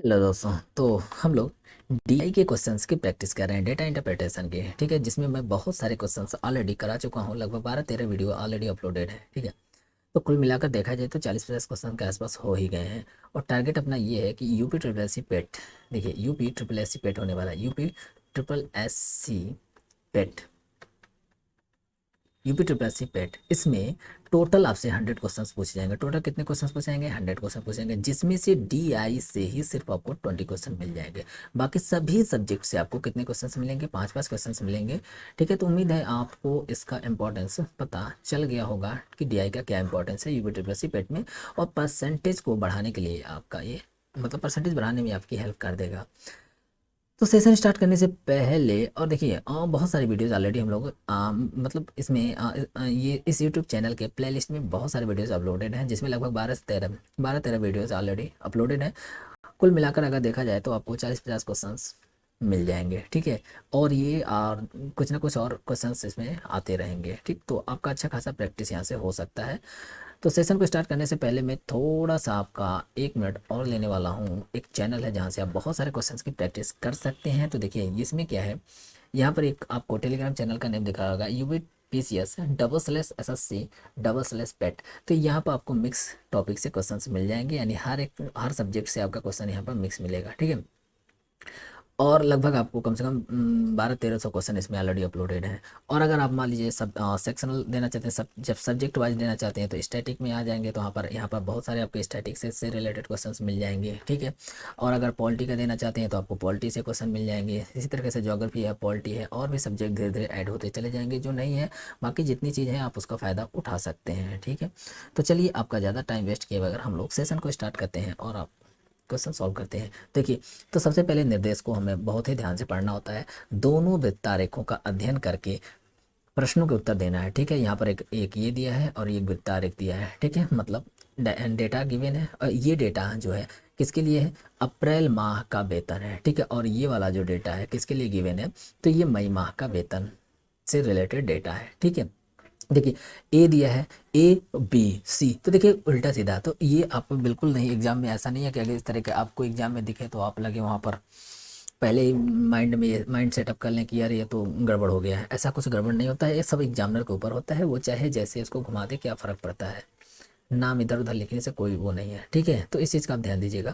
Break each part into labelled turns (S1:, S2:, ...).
S1: Hello दोस्तों। तो हम लोग डीआई के क्वेश्चंस की प्रैक्टिस कर रहे हैं, डेटा इंटरप्रिटेशन के। ठीक है, जिसमें मैं बहुत सारे क्वेश्चंस ऑलरेडी करा चुका हूँ। लगभग 12-13 वीडियो ऑलरेडी अपलोडेड है। ठीक है, तो कुल मिलाकर देखा जाए तो 40-50 क्वेश्चन के आसपास हो ही गए हैं। और टारगेट अपना ये है कि यूपी ट्रिपल एस सी पेट, देखिए यूपी ट्रिपल एस सी पेट होने वाला है। यूपी ट्रिपल एस सी पेट, यूपी ट्रिपल एस सी पेट, इसमें टोटल आपसे 100 क्वेश्चंस पूछे जाएंगे। टोटल कितने क्वेश्चंस पूछे जाएंगे? 100 क्वेश्चन पूछेंगे, जिसमें से डीआई से ही सिर्फ आपको 20 क्वेश्चन मिल जाएंगे। बाकी सभी सब्जेक्ट से आपको कितने क्वेश्चंस मिलेंगे? 5-5 क्वेश्चंस मिलेंगे। ठीक है, तो उम्मीद है आपको इसका इंपॉर्टेंस पता चल गया होगा कि डीआई का क्या इंपॉर्टेंस है यूपी ट्रिपल एस सी पेट में। और परसेंटेज को बढ़ाने के लिए आपका ये मतलब परसेंटेज बढ़ाने में आपकी हेल्प कर देगा। तो सेशन स्टार्ट करने से पहले, और देखिए बहुत सारी वीडियोस ऑलरेडी हम लोग मतलब इसमें ये इस यूट्यूब चैनल के प्लेलिस्ट में बहुत सारे वीडियोस अपलोडेड हैं, जिसमें लगभग 12 से 13 वीडियोस ऑलरेडी अपलोडेड हैं। कुल मिलाकर अगर देखा जाए तो आपको 40-50 क्वेश्चंस मिल जाएंगे। ठीक है, और ये और कुछ ना कुछ और क्वेश्चंस इसमें आते रहेंगे। ठीक, तो आपका अच्छा खासा प्रैक्टिस यहाँ से हो सकता है। तो सेशन को स्टार्ट करने से पहले मैं थोड़ा सा आपका 1 मिनट और लेने वाला हूँ। एक चैनल है जहाँ से आप बहुत सारे क्वेश्चंस की प्रैक्टिस कर सकते हैं। तो देखिए इसमें क्या है, यहाँ पर एक आपको टेलीग्राम चैनल का नेम दिखा होगा, यूबी PCS /SSC /PET। तो यहाँ पर आपको मिक्स टॉपिक से क्वेश्चंस मिल जाएंगे, यानी हर सब्जेक्ट से आपका क्वेश्चन यहाँ पर मिक्स मिलेगा। ठीक है, और लगभग आपको कम से कम 1200-1300 क्वेश्चन इसमें ऑलरेडी अपलोडेड हैं। और अगर आप मान लीजिए सब सेक्शनल देना चाहते हैं, सब जब सब्जेक्ट वाइज देना चाहते हैं तो स्टैटिक में आ जाएंगे, तो यहाँ पर बहुत सारे आपके स्टैटिक से रिलेटेड क्वेश्चंस मिल जाएंगे। ठीक है, और अगर पॉलिटी का देना चाहते हैं तो आपको पॉलिटी से क्वेश्चन मिल जाएंगे। इसी तरीके से ज्योग्राफी है, पॉलिटी है, और भी सब्जेक्ट धीरे धीरे ऐड होते चले जाएंगे। जो नहीं है, बाकी जितनी चीज़ है आप उसका फ़ायदा उठा सकते हैं। ठीक है, तो चलिए आपका ज़्यादा टाइम वेस्ट किए बगैर हम लोग सेशन को स्टार्ट करते हैं और आप क्वेश्चन सॉल्व करते हैं। देखिए, तो सबसे पहले निर्देश को हमें बहुत ही ध्यान से पढ़ना होता है। दोनों वृत्तारेखों का अध्ययन करके प्रश्नों के उत्तर देना है। ठीक है, यहाँ पर एक ये दिया है और एक वृत्तारेख दिया है। ठीक है, मतलब डेटा गिवन है, और ये डेटा जो है किसके लिए है? अप्रैल माह का वेतन है। ठीक है, और ये वाला जो डेटा है किसके लिए गिवन है? तो ये मई माह का वेतन से रिलेटेड डेटा है। ठीक है, देखिए ए दिया है, ABC, तो देखिए उल्टा सीधा। तो ये आप बिल्कुल नहीं, एग्जाम में ऐसा नहीं है कि अगर इस तरह के आपको एग्जाम में दिखे तो आप लगे वहाँ पर पहले ही माइंड सेटअप कर लें कि यार ये तो गड़बड़ हो गया है। ऐसा कुछ गड़बड़ नहीं होता है, ये सब एग्जामिनर के ऊपर होता है। वो चाहे जैसे इसको घुमा दे, क्या फ़र्क पड़ता है, नाम इधर उधर लिखने से कोई वो नहीं है। ठीक है, तो इस चीज़ का आप ध्यान दीजिएगा।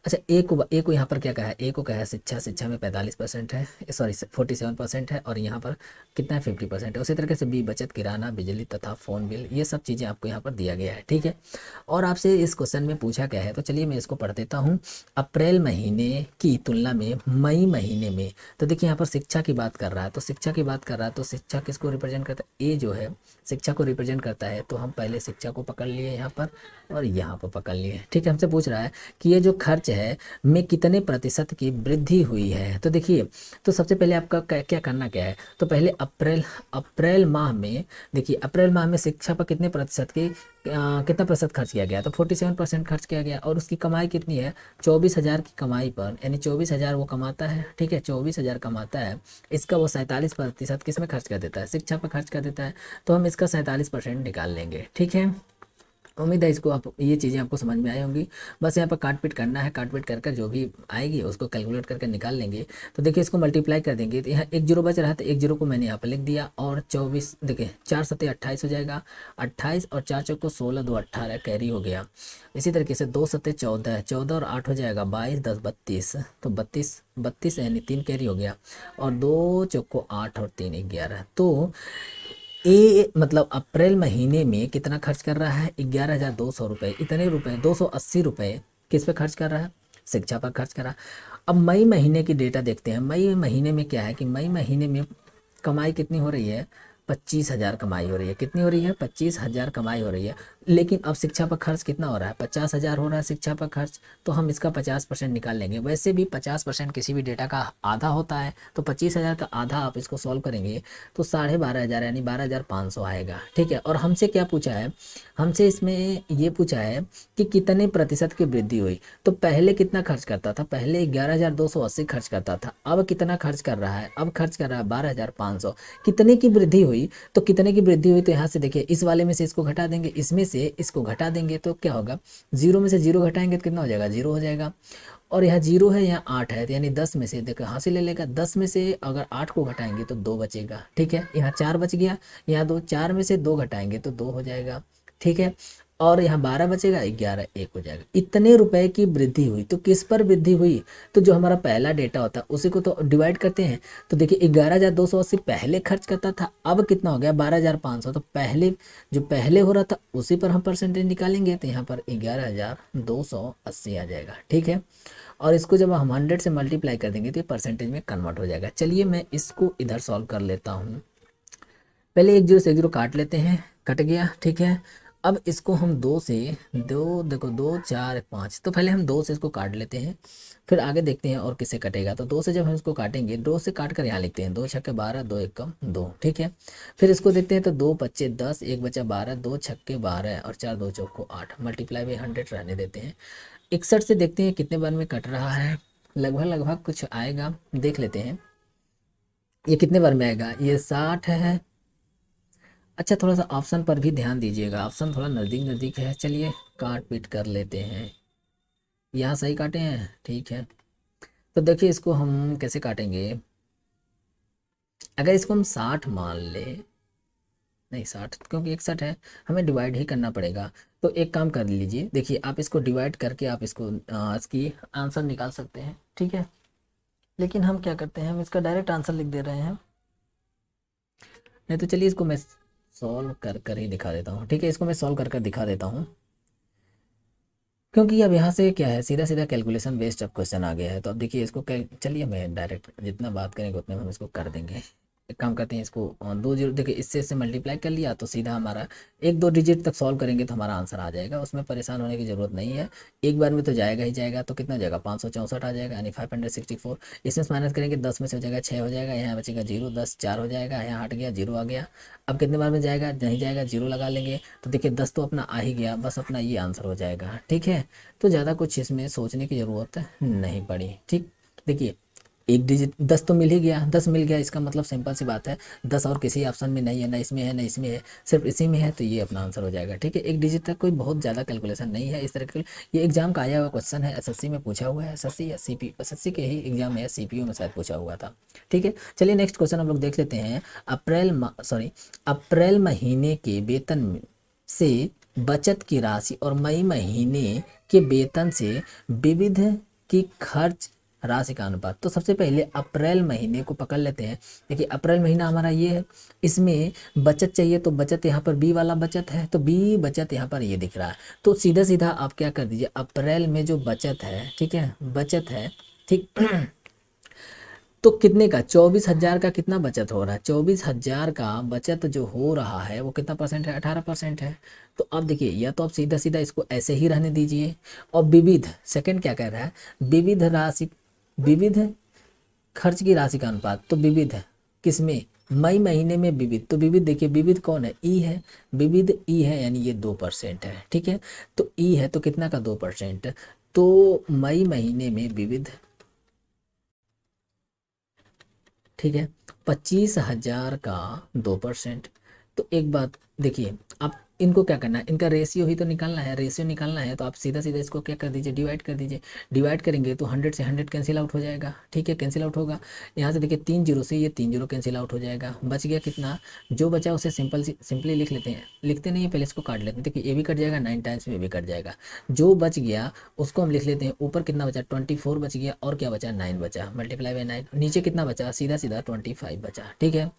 S1: अच्छा, ए को यहाँ पर क्या कहा है? ए को कहा है शिक्षा में 45% है, सॉरी 47% है, और यहाँ पर कितना है? 50% है। उसी तरीके से बी बचत, किराना, बिजली तथा फ़ोन बिल, ये सब चीज़ें आपको यहाँ पर दिया गया है। ठीक है, और आपसे इस क्वेश्चन में पूछा क्या है, तो चलिए मैं इसको पढ़ देता हूँ। अप्रैल महीने की तुलना में मई महीने में, तो देखिए यहाँ पर शिक्षा की बात कर रहा है, तो शिक्षा की बात कर रहा है, तो शिक्षा किसको रिप्रेजेंट करता है? ए जो है शिक्षा को रिप्रेजेंट करता है। तो हम पहले शिक्षा को पकड़ लिए यहाँ पर, और यहाँ पर पकड़ लिए। ठीक है, हमसे पूछ रहा है कि ये जो खर्च है में कितने प्रतिशत की वृद्धि हुई है। तो देखिए, तो सबसे पहले आपका क्या करना क्या है? तो पहले अप्रैल माह में, देखिए अप्रैल माह में शिक्षा पर कितने प्रतिशत की कितना प्रतिशत खर्च किया गया? तो 47% खर्च किया गया। और उसकी कमाई कितनी है? 24,000 की कमाई पर, यानी 24,000 वो कमाता है। ठीक है, 24,000 कमाता है। इसका वो 47% किस में खर्च कर देता है? शिक्षा पर खर्च कर देता है। तो हम इसका 47% निकाल लेंगे। ठीक है, उम्मीद है इसको आप ये चीज़ें आपको समझ में आई होंगी। बस यहाँ पर काट पीट करना है, काट पीट कर कर जो भी आएगी उसको कैलकुलेट करके निकाल लेंगे। तो देखिए इसको मल्टीप्लाई कर देंगे, तो यहाँ एक जीरो बच रहा है, तो एक जीरो को मैंने यहाँ पर लिख दिया। और 24, देखिए 4 सत्ते 28 हो जाएगा, 28 और 4 चौक को 16, 2 18 कैरी हो गया। इसी तरीके से 2 सत्ते 14, 14 और 8 हो जाएगा 22, 10 32, तो 32 यानी 3 कैरी हो गया। और 2 चौक को 8 और 3 11। तो ए मतलब अप्रैल महीने में कितना खर्च कर रहा है? 11,200 रुपये। इतने रुपए 280 रुपये किस पे खर्च कर रहा है? शिक्षा पर खर्च कर रहा है। अब मई महीने की डेटा देखते हैं। मई महीने में क्या है कि मई महीने में कमाई कितनी हो रही है? 25,000 कमाई हो रही है। कितनी हो रही है? 25,000 कमाई हो रही है। लेकिन अब शिक्षा पर खर्च कितना हो रहा है? 50,000 हो रहा है शिक्षा पर खर्च। तो हम इसका 50% निकाल लेंगे। वैसे भी 50% किसी भी डेटा का आधा होता है, तो 25,000 का आधा आप इसको सॉल्व करेंगे तो 12,500 यानी 12,500 आएगा। ठीक है, और हमसे क्या पूछा है? हमसे इसमें ये पूछा है कि कितने प्रतिशत की वृद्धि हुई। तो पहले कितना खर्च करता था? पहले 11,280 खर्च करता था। अब कितना खर्च कर रहा है? अब खर्च कर रहा है 12,500। कितने की वृद्धि हुई? तो कितने की वृद्धि हुई, तो यहाँ से देखिए इस वाले में से इसको घटा देंगे, इसमें से इसको घटा देंगे, तो क्या होगा? जीरो में से जीरो घटाएंगे तो कितना हो जाएगा? जीरो हो जाएगा। और यहाँ 0 है, यहाँ 8 है, तो यानी 10 में से देखो हासिल ले लेगा, 10 में से अगर 8 को घटाएंगे तो 2 बचेगा। ठीक है, यहाँ 4 बच गया, यहाँ 2, 4 में से 2 घटाएंगे तो 2 हो जाएगा। ठीक है, और यहाँ 12 बचेगा, 11 1 हो जाएगा। इतने रुपए की वृद्धि हुई, तो किस पर वृद्धि हुई? तो जो हमारा पहला डेटा होता है उसी को तो डिवाइड करते हैं। तो देखिए 11,280 पहले खर्च करता था, अब कितना हो गया 12,500। तो पहले जो पहले हो रहा था उसी पर हम परसेंटेज निकालेंगे, तो यहाँ पर 11,280 आ जाएगा। ठीक है, और इसको जब हम 100 से मल्टीप्लाई कर देंगे तो ये परसेंटेज में कन्वर्ट हो जाएगा। चलिए मैं इसको इधर सॉल्व कर लेता हूँ। पहले 1 0 से 1 0 काट लेते हैं, कट गया। ठीक है, अब इसको हम 2 से, 2 देखो 2 4 5, तो पहले हम 2 से इसको काट लेते हैं, फिर आगे देखते हैं और किससे कटेगा। तो 2 से जब हम इसको काटेंगे, 2 से काट कर यहाँ लिखते हैं, 2 छक्के 12, 2 एकम 2। ठीक है, फिर इसको देखते हैं, तो 2 बच्चे 10, 1 बचा 12, 2 छक्के 12 और 4 2 चौको 8, मल्टीप्लाई बाई 100 रहने देते हैं। 61 से देखते हैं कितने बार में कट रहा है, लगभग लगभग कुछ आएगा, देख लेते हैं ये कितने बार में आएगा। ये 60 है। अच्छा, थोड़ा सा ऑप्शन पर भी ध्यान दीजिएगा, ऑप्शन थोड़ा नज़दीक नज़दीक है। चलिए काट पीट कर लेते हैं, यहाँ सही काटे हैं। ठीक है, तो देखिए इसको हम कैसे काटेंगे। अगर इसको हम 60 मान ले, नहीं 60 क्योंकि 61 है, हमें डिवाइड ही करना पड़ेगा। तो एक काम कर लीजिए, देखिए आप इसको डिवाइड करके आप इसको इसकी आंसर निकाल सकते हैं। ठीक है, लेकिन हम क्या करते हैं, हम इसका डायरेक्ट आंसर लिख दे रहे हैं। नहीं तो चलिए इसको मैं सॉल्व कर कर ही दिखा देता हूँ। ठीक है, इसको मैं सॉल्व कर कर दिखा देता हूँ, क्योंकि अब यहाँ से क्या है, सीधा सीधा कैलकुलेशन बेस्ड अब क्वेश्चन आ गया है। तो अब देखिए इसको चलिए मैं डायरेक्ट जितना बात करेंगे उतने में हम इसको कर देंगे। एक काम करते हैं, इसको 2 0 देखिए इससे मल्टीप्लाई कर लिया तो सीधा हमारा 1 2 डिजिट तक सॉल्व करेंगे तो हमारा आंसर आ जाएगा, उसमें परेशान होने की ज़रूरत नहीं है। एक बार में तो जाएगा ही जाएगा। तो कितना जाएगा, 564 आ जाएगा, यानी 564। इसमें से माइनस करेंगे, 10 में से हो जाएगा 6 हो जाएगा, यहाँ बचेगा 0, 10 4 हो जाएगा, यहाँ हट गया 0 आ गया। अब कितने बार में जाएगा, नहीं जाएगा, 0 लगा लेंगे। तो देखिए 10 तो अपना आ ही गया, बस अपना ये आंसर हो जाएगा। ठीक है, तो ज़्यादा कुछ इसमें सोचने की ज़रूरत नहीं पड़ी। ठीक, देखिए एक डिजिट 10 तो मिल ही गया, 10 मिल गया, इसका मतलब सिंपल सी बात है 10 और किसी ऑप्शन में नहीं है, ना इसमें है ना इसमें है, सिर्फ इसी में है, तो ये अपना आंसर हो जाएगा। ठीक है, एक डिजिट तक कोई बहुत ज़्यादा कैलकुलेशन नहीं है इस तरह के। ये एग्जाम का आया हुआ क्वेश्चन है, एसएससी में पूछा हुआ है, एसएससी या सीपी, एसएससी के ही एग्जाम में, सीपीयू में शायद पूछा हुआ था। ठीक है, चलिए नेक्स्ट क्वेश्चन हम लोग देख लेते हैं। अप्रैल महीने के वेतन से बचत की राशि और मई महीने के वेतन से विविध की खर्च राशि का अनुपात। तो सबसे पहले अप्रैल महीने को पकड़ लेते हैं। देखिए अप्रैल महीना हमारा ये है, इसमें बचत चाहिए, तो बचत यहाँ पर बी वाला बचत है, तो बी बचत यहाँ पर ये दिख रहा है। तो सीधा सीधा आप क्या कर दीजिए, अप्रैल में जो बचत है, ठीक है, बचत है, ठीक तो कितने का, 24,000 का कितना बचत हो रहा है, 24,000 का बचत जो हो रहा है वो कितना परसेंट है, 18% है। तो अब देखिए, या तो आप सीधा सीधा इसको ऐसे ही रहने दीजिए, और विविध, सेकंड क्या कह रहा है, विविध राशि, विविध खर्च की राशि का अनुपात। तो विविध है किसमें, मई महीने में विविध, तो विविध देखिए विविध कौन है, ई है, विविध ई है, यानी ये 2% है। ठीक है, तो ई है तो कितना का 2%, तो मई महीने में विविध, ठीक है, 25,000 का 2%। तो एक बात देखिए, आप इनको क्या करना है, इनका रेशियो ही तो निकालना है, रेशियो निकालना है, तो आप सीधा सीधा इसको क्या कर दीजिए, डिवाइड कर दीजिए। डिवाइड करेंगे तो 100 से 100 कैंसिल आउट हो जाएगा। ठीक है, कैंसिल आउट होगा, यहाँ से देखिए 3 0 से ये 3 0 कैंसिल आउट हो जाएगा, बच गया कितना, जो बचा उसे सिंपली लिख लेते हैं, लिखते नहीं है पहले इसको काट लेते हैं। देखिए ये भी कट जाएगा, 9 टाइम्स में ये भी कट जाएगा, जो बच गया उसको हम लिख लेते हैं। ऊपर कितना बचा, 24 बच गया, और क्या बचा, 9 बचा, मल्टीप्लाई बाई 9। नीचे कितना बचा, सीधा सीधा 25 बचा। ठीक है,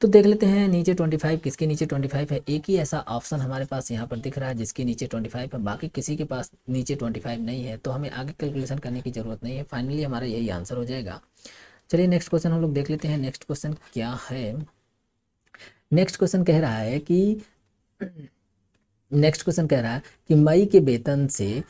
S1: तो देख लेते हैं नीचे 25, किसके नीचे 25 है, एक ही ऐसा ऑप्शन हमारे पास यहाँ पर दिख रहा है जिसके नीचे 25 है, बाकी किसी के पास नीचे 25 नहीं है, तो हमें आगे कैलकुलेशन करने की ज़रूरत नहीं है, फाइनली हमारा यही आंसर हो जाएगा। चलिए नेक्स्ट क्वेश्चन हम लोग देख लेते हैं। नेक्स्ट क्वेश्चन क्या है, नेक्स्ट क्वेश्चन कह रहा है कि नेक्स्ट क्वेश्चन कह रहा है कि मई के वेतन से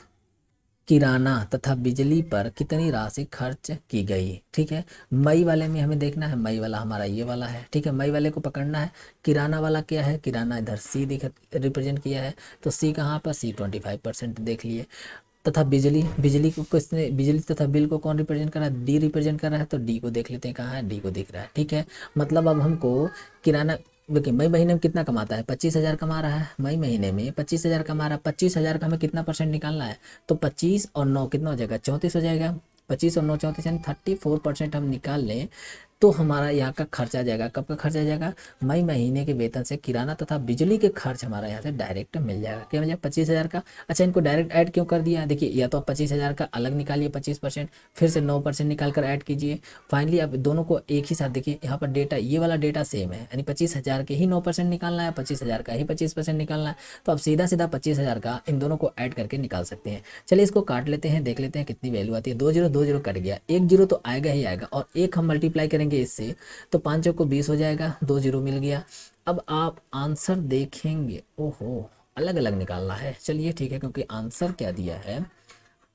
S1: किराना तथा बिजली पर कितनी राशि खर्च की गई। ठीक है, मई वाले में हमें देखना है, मई वाला हमारा ये वाला है। ठीक है, मई वाले को पकड़ना है। किराना वाला क्या है, किराना इधर सी दिख रिप्रेजेंट किया है, तो सी कहाँ पर, सी 25% देख लिए। तथा बिजली, बिजली को किसने, बिजली तथा बिल को कौन रिप्रेजेंट कर रहा है, डी रिप्रेजेंट कर रहा है, तो डी को देख लेते हैं कहाँ है, डी को दिख रहा है। ठीक है, मतलब अब हमको किराना देखिए मई महीने में कितना कमाता है, 25,000 कमा रहा है, मई महीने में 25,000 कमा रहा है, 25,000 का हमें कितना परसेंट निकालना है, तो 25 और 9 कितना हो जाएगा, 34 हो जाएगा। 25 और 9 34 यानी 34% हम निकाल लें तो हमारा यहाँ का खर्च आ जाएगा। कब का खर्च आ जाएगा, मई महीने के वेतन से किराना तथा बिजली के खर्च हमारा यहाँ से डायरेक्ट मिल जाएगा। क्या मिल जाएगा, 25,000 का। अच्छा इनको डायरेक्ट ऐड क्यों कर दिया, देखिए या तो आप 25,000 का अलग निकालिए 25%, फिर से 9% निकाल कर ऐड कीजिए, फाइनली आप दोनों को एक ही साथ देखिए, यहाँ पर डेटा ये वाला डेटा सेम है, यानी 25,000 के ही 9% निकालना है, 25,000 का ही 25% निकालना है, तो आप सीधा सीधा 25,000 का इन दोनों को ऐड करके निकाल सकते हैं। चलिए इसको काट लेते हैं, देख लेते हैं कितनी वैल्यू आती है। 2 जीरो कट गया, 1 जीरो तो आएगा ही आएगा, और एक हम मल्टीप्लाई करेंगे इससे तो 5 को 20 हो जाएगा, 2 जीरो मिल गया। अब आप आंसर देखेंगे, ओहो अलग अलग निकालना है, चलिए ठीक है, क्योंकि आंसर क्या दिया है,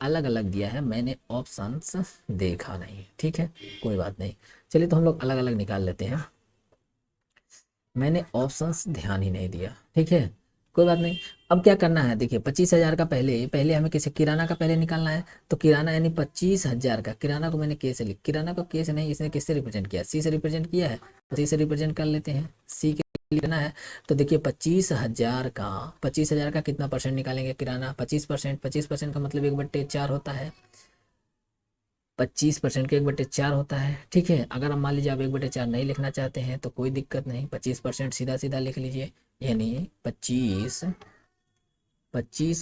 S1: अलग अलग दिया है, मैंने ऑप्शंस देखा नहीं, ठीक है कोई बात नहीं। चलिए तो हम लोग अलग अलग निकाल लेते हैं, मैंने ऑप्शंस ध्यान ही नहीं दिया, ठीक है कोई बात नहीं। अब क्या करना है, देखिए 25,000 का पहले पहले हमें किसे, किराना का पहले निकालना है, तो किराना यानी 25,000 का, किराना को मैंने के से लिख, किराना को के से नहीं, इसने किससे रिप्रेजेंट किया, सी से रिप्रेजेंट किया है, तो सी से रिप्रेजेंट कर लेते हैं, सी के लिए लेना है। तो देखिए 25,000 का कितना परसेंट निकालेंगे, किराना 25%, 25% का मतलब 1/4 होता है, 25% के 1/4 होता है, ठीक है। अगर हम मान लीजिए आप 1/4 नहीं लिखना चाहते हैं तो कोई दिक्कत नहीं, 25% सीधा सीधा लिख लीजिए, यानी 25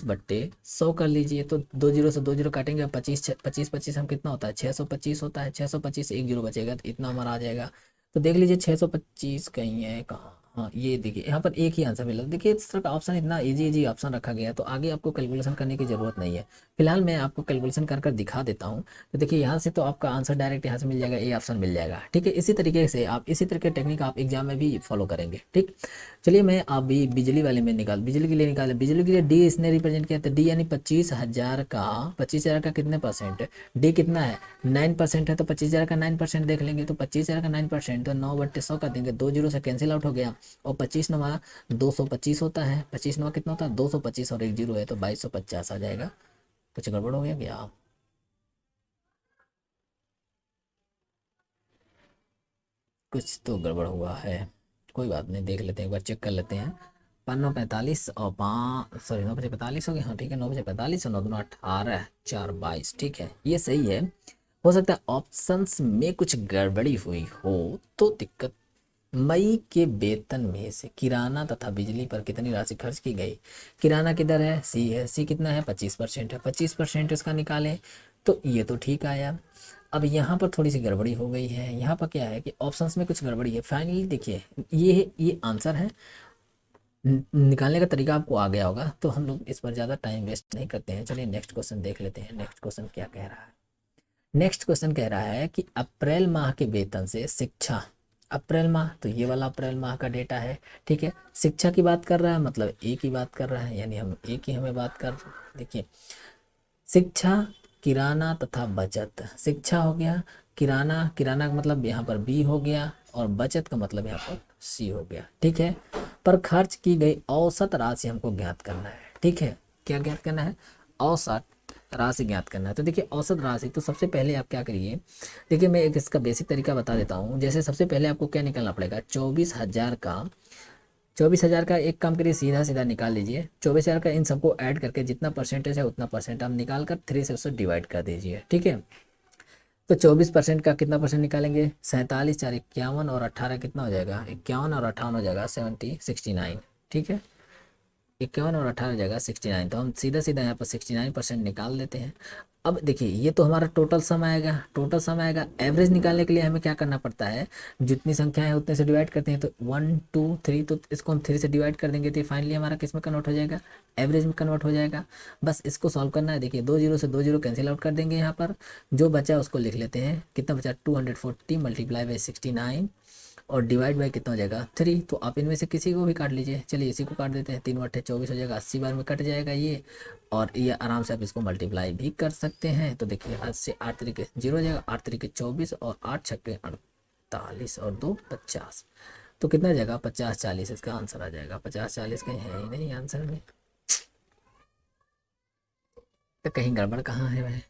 S1: बट्टे 100 कर लीजिए, तो 2 जीरो से 2 जीरो काटेंगे, 25 25 25 हम कितना होता है, 625 होता है, 625 1 जीरो बचेगा तो इतना हमारा आ जाएगा। तो देख लीजिए 625 कहीं है कहाँ, हाँ ये देखिए यहाँ पर एक ही आंसर मिला। देखिए इस तरह का ऑप्शन इतना इजी इजी ऑप्शन रखा गया है, तो आगे आपको कैलकुलेशन करने की ज़रूरत नहीं है। फिलहाल मैं आपको कैलकुलेशन कर कर दिखा देता हूँ। तो देखिए यहाँ से तो आपका आंसर डायरेक्ट यहाँ से मिल जाएगा, ए ऑप्शन मिल जाएगा, ठीक है। इसी तरीके से आप इसी तरह के टेक्निक आप एग्जाम में भी फॉलो करेंगे, ठीक। चलिए मैं अभी बिजली वाले में बिजली के लिए निकाले, बिजली के लिए डी इसने रिप्रेजेंट किया था, डी यानी 25,000 का कितने परसेंट, डी कितना है 9% है, तो 25,000 का 9% देख लेंगे, तो 25,000 का 9% तो 9/100 कर देंगे, 2 जीरो से कैंसिल आउट हो गया, और 25 9 225 होता है, 25 9 कितना होता है 225, और 1 जीरो है तो 2250 आ जाएगा। कुछ गड़बड़ हो गया क्या, कुछ तो गड़बड़ हुआ है, कोई बात नहीं, देख लेते हैं एक बार, चेक कर लेते हैं। 5 9 45 और 5 9 बजे 45 हो गए, हाँ ठीक है, 9 बजे 45 और 9 दूना 18 4 22, ठीक है ये सही है। हो सकता है ऑप्शंस में कुछ गड़बड़ी हुई हो तो दिक्कत। मई के वेतन में से किराना तथा बिजली पर कितनी राशि खर्च की गई, किराना किधर है, सी है, सी कितना है 25% है, 25% इसका निकालें तो ये तो ठीक आया। अब यहाँ पर थोड़ी सी गड़बड़ी हो गई है, यहाँ पर क्या है कि ऑप्शंस में कुछ गड़बड़ी है। फाइनली देखिए ये आंसर है, निकालने का तरीका आपको आ गया होगा, तो हम लोग इस पर ज़्यादा टाइम वेस्ट नहीं करते हैं। चलिए नेक्स्ट क्वेश्चन देख लेते हैं, नेक्स्ट क्वेश्चन क्या कह रहा है। नेक्स्ट क्वेश्चन कह रहा है कि अप्रैल माह के वेतन से शिक्षा, अप्रैल माह तो ये वाला अप्रैल माह का डेटा है, ठीक है। शिक्षा की बात कर रहा है मतलब एक ही बात कर रहा है, यानी हम एक ही हमें बात कर, देखिए शिक्षा, किराना तथा बचत, शिक्षा हो गया, किराना, किराना का मतलब यहाँ पर बी हो गया, और बचत का मतलब यहाँ पर सी हो गया, ठीक है। पर खर्च की गई औसत राशि हमको ज्ञात करना है, ठीक है। क्या ज्ञात करना है, औसत राशि ज्ञात करना है। तो देखिए औसत राशि, तो सबसे पहले आप क्या करिए, देखिए मैं एक इसका बेसिक तरीका बता देता हूँ। जैसे सबसे पहले आपको क्या निकालना पड़ेगा, 24,000 का एक काम करिए, सीधा सीधा निकाल लीजिए 24,000 का, इन सबको ऐड करके जितना परसेंटेज है उतना परसेंट आप निकाल कर 3 से उससे डिवाइड कर दीजिए, ठीक है। तो 24% का कितना परसेंट निकालेंगे, 47 4 51, और 18 कितना हो जाएगा, 51 और 58 हो जाएगा 69, ठीक है। 51 और 18 हो जाएगा 69, तो हम सीधा सीधा यहाँ पर 69% निकाल देते हैं। अब देखिए ये तो हमारा टोटल सम आएगा, टोटल सम आएगा। एवरेज निकालने के लिए हमें क्या करना पड़ता है, जितनी संख्या है उतने से डिवाइड करते हैं, तो 1 2 3, तो इसको हम 3 से डिवाइड कर देंगे, तो फाइनली हमारा किस में कन्वर्ट हो जाएगा, एवरेज में कन्वर्ट हो जाएगा। बस इसको सॉल्व करना है। देखिए 2 जीरो से 2 जीरो कैंसिल आउट कर देंगे, यहाँ पर जो बचा उसको लिख लेते हैं, कितना बचा 240 मल्टीप्लाई बाई 69, और डिवाइड बाई कितना हो जाएगा 3, तो आप इनमें से किसी को भी काट लीजिए। चलिए इसी को काट देते हैं, 3 बटे 24 हो जाएगा, 80 बार में कट जाएगा ये, और ये आराम से आप इसको मल्टीप्लाई भी कर सकते हैं। तो देखिए 8 से 8 तरीके 0 हो जाएगा, 8 तरीके 24, और 8 छक्के 48, और 2 50, तो कितना हो जाएगा 50 40, इसका आंसर आ जाएगा। 50 40 कहीं है ही नहीं आंसर में, तो कहीं गड़बड़ कहाँ है भाई।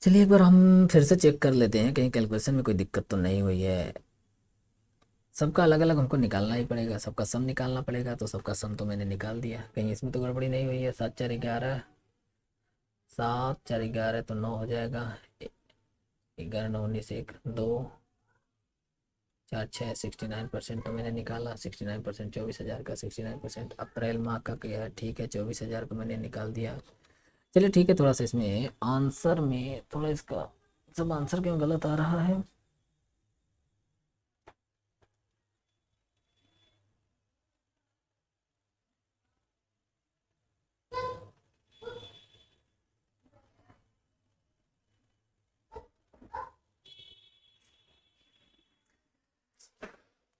S1: चलिए एक बार हम फिर से चेक कर लेते हैं, कहीं कैलकुलेशन में कोई दिक्कत तो नहीं हुई है। सबका अलग अलग हमको निकालना ही पड़ेगा, सबका सम निकालना पड़ेगा, तो सबका सम तो मैंने निकाल दिया, कहीं इसमें तो गड़बड़ी नहीं हुई है। 7 4 11, 7 4 11 तो 9 हो जाएगा, 11 9 19 1 2 4 6, 69% तो मैंने निकाला। 69% 24,000 का, 69% अप्रैल माह का क्या है, ठीक है 24,000 का मैंने निकाल दिया। चलिए ठीक है, थोड़ा सा इसमें आंसर में थोड़ा इसका सब आंसर क्यों गलत आ रहा है।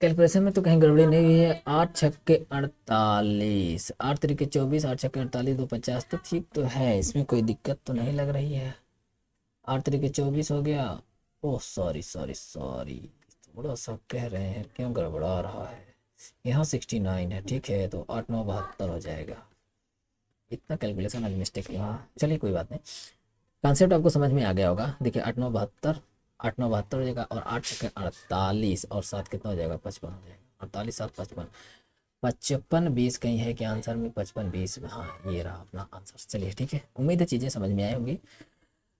S1: कैलकुलेशन में तो कहीं गड़बड़ी नहीं हुई है। 8 6 48, 8 3 24, 8 6 48, 2 50 तो ठीक तो है, इसमें कोई दिक्कत तो नहीं लग रही है। 8 3 24 हो गया। ओह सॉरी सॉरी सॉरी, थोड़ा सा कह रहे हैं क्यों गड़बड़ा रहा है। यहाँ 69 है, ठीक है, तो 8 9 72 हो जाएगा। इतना कैलकुलेशन आज मिस्टेक हुआ, चलिए कोई बात नहीं। कॉन्सेप्ट आपको समझ में आ गया होगा। देखिए 8 9 72, 8 9 72 हो जाएगा, और 8 6 48 और 7 कितना हो जाएगा, 55 हो जाएगा। 48 7 55, 55 20 कहीं है कि आंसर में 55 20, हाँ ये रहा अपना आंसर। चलिए ठीक है, उम्मीद है चीज़ें समझ में आई होंगी।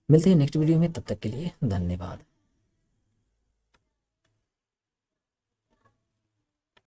S1: मिलते हैं नेक्स्ट वीडियो में, तब तक के लिए धन्यवाद।